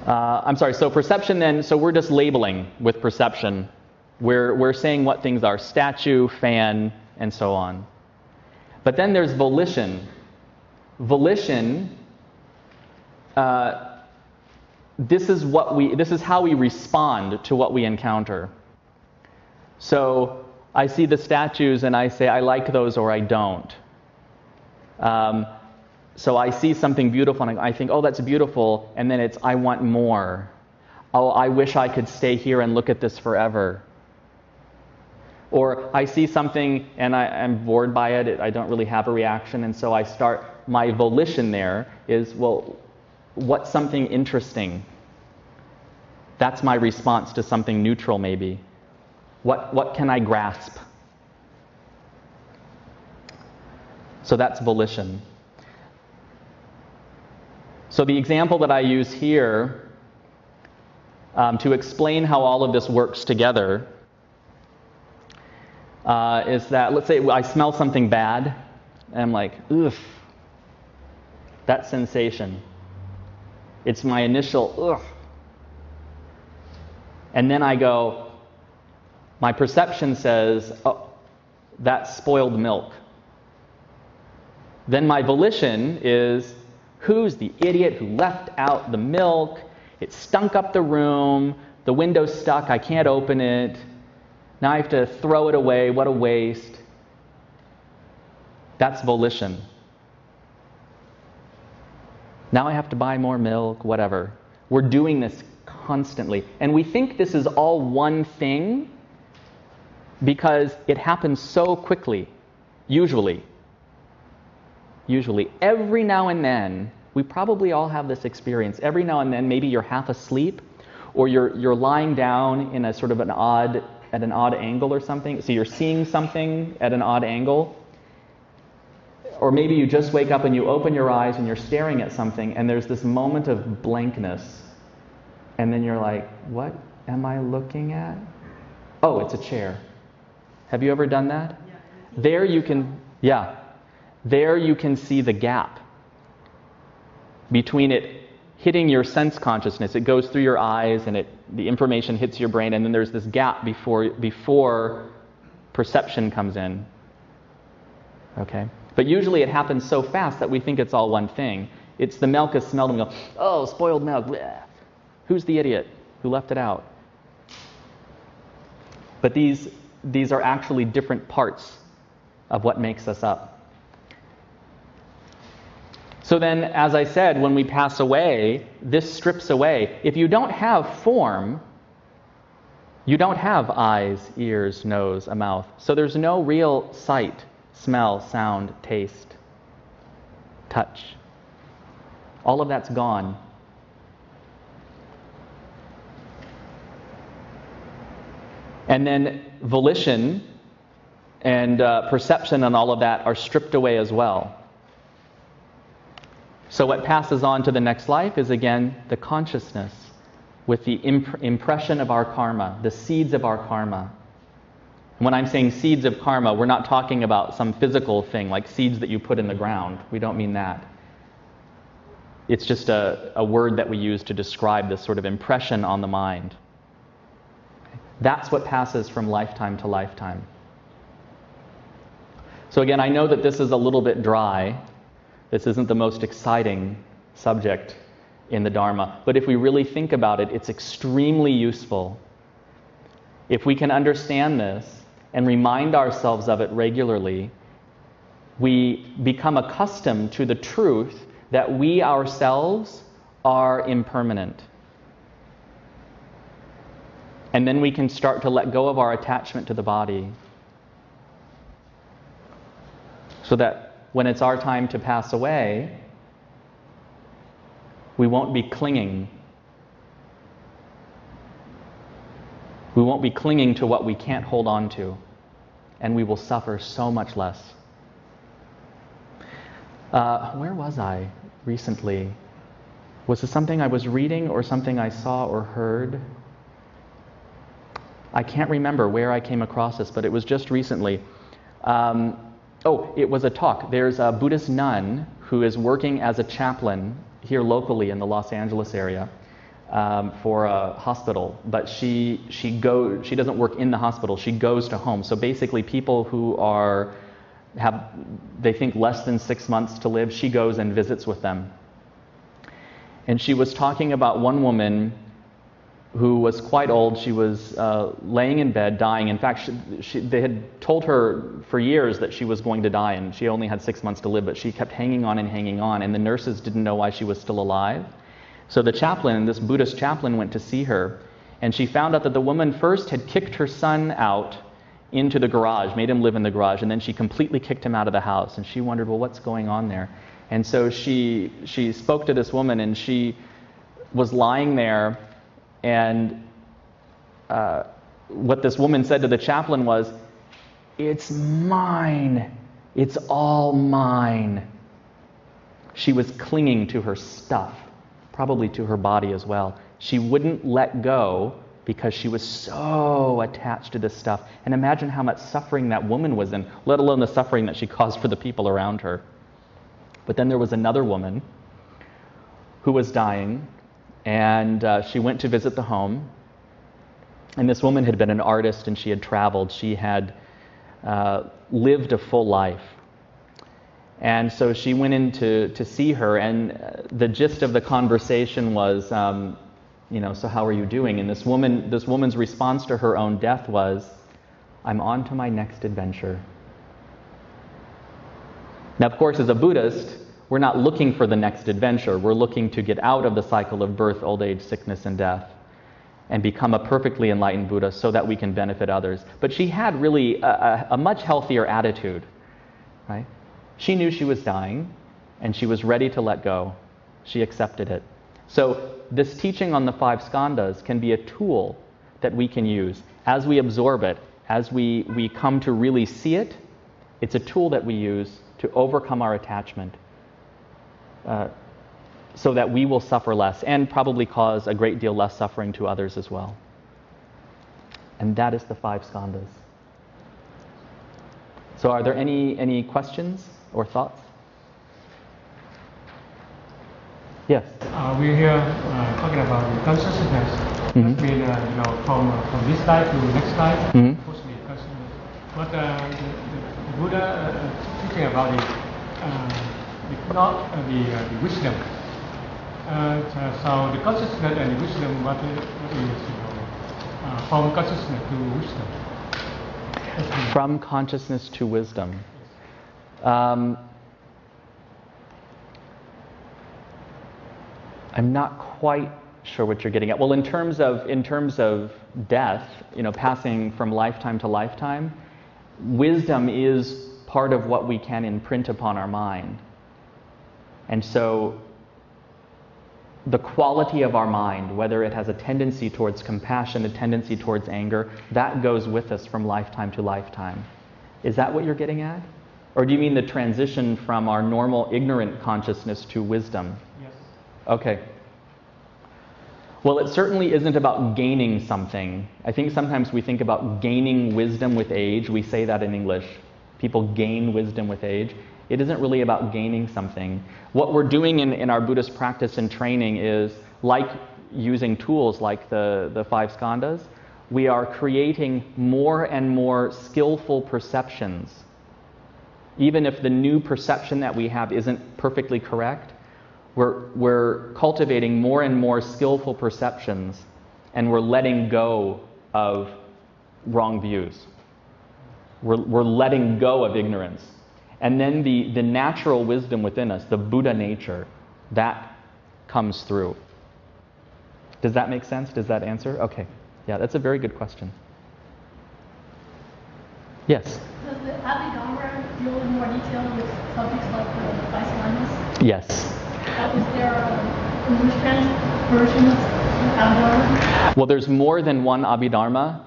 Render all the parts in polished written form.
I'm sorry, so perception then, so we're just labeling with perception. We're saying what things are, statue, fan, and so on. But then there's volition. Volition, this is how we respond to what we encounter. So I see the statues and I say, I like those or I don't. So I see something beautiful and I think, oh, that's beautiful, and then it's, I want more. Oh, I wish I could stay here and look at this forever. Or I see something and I'm bored by it, I don't really have a reaction, and so I start, my volition there is, well, what's something interesting? That's my response to something neutral maybe. What can I grasp? So that's volition. So the example that I use here to explain how all of this works together is that, let's say I smell something bad, and I'm like, ugh, that sensation. It's my initial, ugh. And then I go, my perception says, oh, that's spoiled milk. Then my volition is, who's the idiot who left out the milk? It stunk up the room, the window's stuck, I can't open it. Now I have to throw it away, what a waste. That's volition. Now I have to buy more milk, whatever. We're doing this constantly. And we think this is all one thing because it happens so quickly, usually. Usually. Every now and then, we probably all have this experience. Every now and then, maybe you're half asleep, or you're lying down in a sort of at an odd angle or something. So you're seeing something at an odd angle. Or maybe you just wake up and you open your eyes and you're staring at something, and there's this moment of blankness. And then you're like, what am I looking at? Oh, it's a chair. Have you ever done that? Yeah. There you can see the gap between it hitting your sense consciousness. It goes through your eyes and the information hits your brain, and then there's this gap before perception comes in. Okay? But usually it happens so fast that we think it's all one thing. It's the milk is smelled and we go, oh, spoiled milk. Bleh. Who's the idiot who left it out? But these are actually different parts of what makes us up. So then, as I said, when we pass away, this strips away. If you don't have form, you don't have eyes, ears, nose, a mouth. So there's no real sight, smell, sound, taste, touch. All of that's gone. And then volition and perception and all of that are stripped away as well. So what passes on to the next life is, again, the consciousness with the impression of our karma, the seeds of our karma. When I'm saying seeds of karma, we're not talking about some physical thing like seeds that you put in the ground. We don't mean that. It's just a word that we use to describe this sort of impression on the mind. That's what passes from lifetime to lifetime. So again, I know that this is a little bit dry. This isn't the most exciting subject in the Dharma. But if we really think about it, it's extremely useful. If we can understand this and remind ourselves of it regularly, we become accustomed to the truth that we ourselves are impermanent. And then we can start to let go of our attachment to the body, so that when it's our time to pass away, we won't be clinging. We won't be clinging to what we can't hold on to, and we will suffer so much less. Where was I recently? Was this something I was reading or something I saw or heard? I can't remember where I came across this, but it was just recently. It was a talk. There's a Buddhist nun who is working as a chaplain here locally in the Los Angeles area. for a hospital, but she doesn't work in the hospital. She goes to homes. So basically, people who they think less than 6 months to live, she goes and visits with them. And she was talking about one woman who was quite old. She was laying in bed, dying. In fact, they had told her for years that she was going to die, and she only had 6 months to live, but she kept hanging on, and the nurses didn't know why she was still alive. So the chaplain, this Buddhist chaplain, went to see her, and she found out that the woman first had kicked her son out into the garage, made him live in the garage, and then she completely kicked him out of the house. And she wondered, well, what's going on there? And so she spoke to this woman, and she was lying there, and what this woman said to the chaplain was, "It's mine. It's all mine." She was clinging to her stuff, probably to her body as well. She wouldn't let go because she was so attached to this stuff. And imagine how much suffering that woman was in, let alone the suffering that she caused for the people around her. But then there was another woman who was dying, and she went to visit the home. And this woman had been an artist, and she had traveled. She had lived a full life. And so she went in to see her, and the gist of the conversation was, so how are you doing? And this woman's response to her own death was, "I'm on to my next adventure." Now, of course, as a Buddhist, we're not looking for the next adventure. We're looking to get out of the cycle of birth, old age, sickness, and death, and become a perfectly enlightened Buddha so that we can benefit others. But she had really a much healthier attitude, right? She knew she was dying, and she was ready to let go. She accepted it. So this teaching on the 5 skandhas can be a tool that we can use. As we absorb it, as we come to really see it, it's a tool that we use to overcome our attachment so that we will suffer less and probably cause a great deal less suffering to others as well. And that is the 5 skandhas. So are there any questions or thoughts? Yes. We're here talking about consciousness. Mm-hmm. That means, from this life to the next life, Mm-hmm. supposed to be consciousness. But the Buddha teaching about it, it's not the wisdom. So the consciousness and the wisdom, what is from consciousness to wisdom? From consciousness to wisdom. I'm not quite sure what you're getting at. Well, in terms of death, passing from lifetime to lifetime, wisdom is part of what we can imprint upon our mind. And so the quality of our mind, whether it has a tendency towards compassion, a tendency towards anger, that goes with us from lifetime to lifetime. Is that what you're getting at? Or do you mean the transition from our normal ignorant consciousness to wisdom? Yes. Okay. Well, it certainly isn't about gaining something. I think sometimes we think about gaining wisdom with age. We say that in English. People gain wisdom with age. It isn't really about gaining something. What we're doing in our Buddhist practice and training is, like using tools like the 5 skandhas, we are creating more and more skillful perceptions. Even if the new perception that we have isn't perfectly correct, we're cultivating more and more skillful perceptions, and we're letting go of wrong views. We're letting go of ignorance. And then the natural wisdom within us, the Buddha nature, that comes through. Does that make sense? Does that answer? Okay. Yeah, that's a very good question. Yes? Does the Abhidharma deal in more detail with subjects like the 5 skandhas? Yes. Is there an English version of Abhidharma? Well, there's more than one Abhidharma.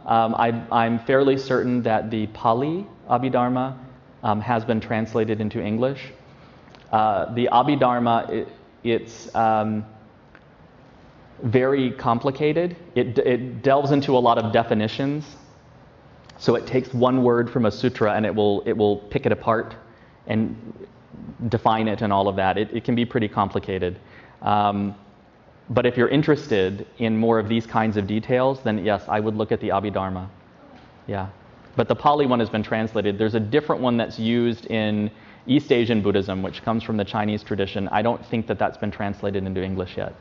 I'm fairly certain that the Pali Abhidharma has been translated into English. The Abhidharma, it's very complicated. It delves into a lot of definitions. So it takes one word from a sutra and it will pick it apart and define it and all of that. It can be pretty complicated. But if you're interested in more of these kinds of details, then yes, I would look at the Abhidharma. Yeah. But the Pali one has been translated. There's a different one that's used in East Asian Buddhism, which comes from the Chinese tradition. I don't think that that's been translated into English yet.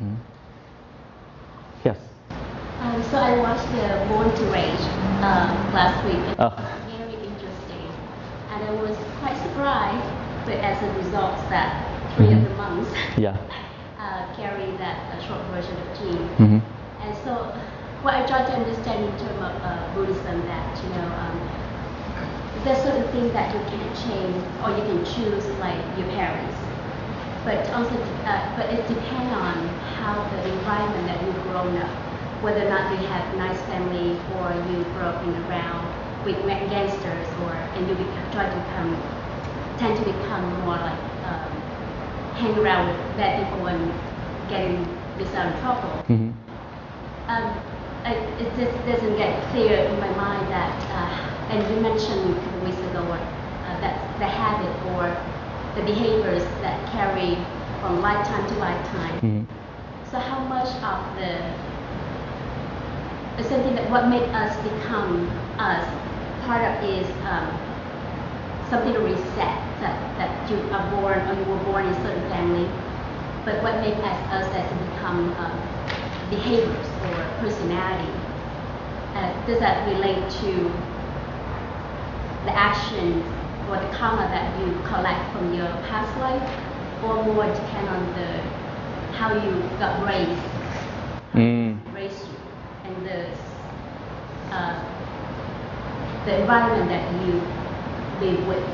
Mm-hmm. Yes? So I watched the Born to Rage last week. It was very interesting. And I was quite surprised, but as a result that 3 of the monks carry that short version of Tea. Mm-hmm. And so what I try to understand in terms of Buddhism, that, there's certain things that you can change or you can choose, like your parents. But also, but it depends on how the environment that you've grown up, whether or not you have a nice family or you grow up in around with gangsters, and you tend to become more like hang around with bad people and getting yourself in trouble. Mm-hmm. It just doesn't get clear in my mind that, and you mentioned a couple weeks ago, that the habit or the behaviors that carry from lifetime to lifetime. Mm-hmm. So how much of something that what makes us become us, part of is something to reset, that you are born or you were born in a certain family, but what makes us as to become behaviors or personality. Does that relate to the action or the karma that you collect from your past life, or more depend on how you got raised, raised you, and the environment that you live with?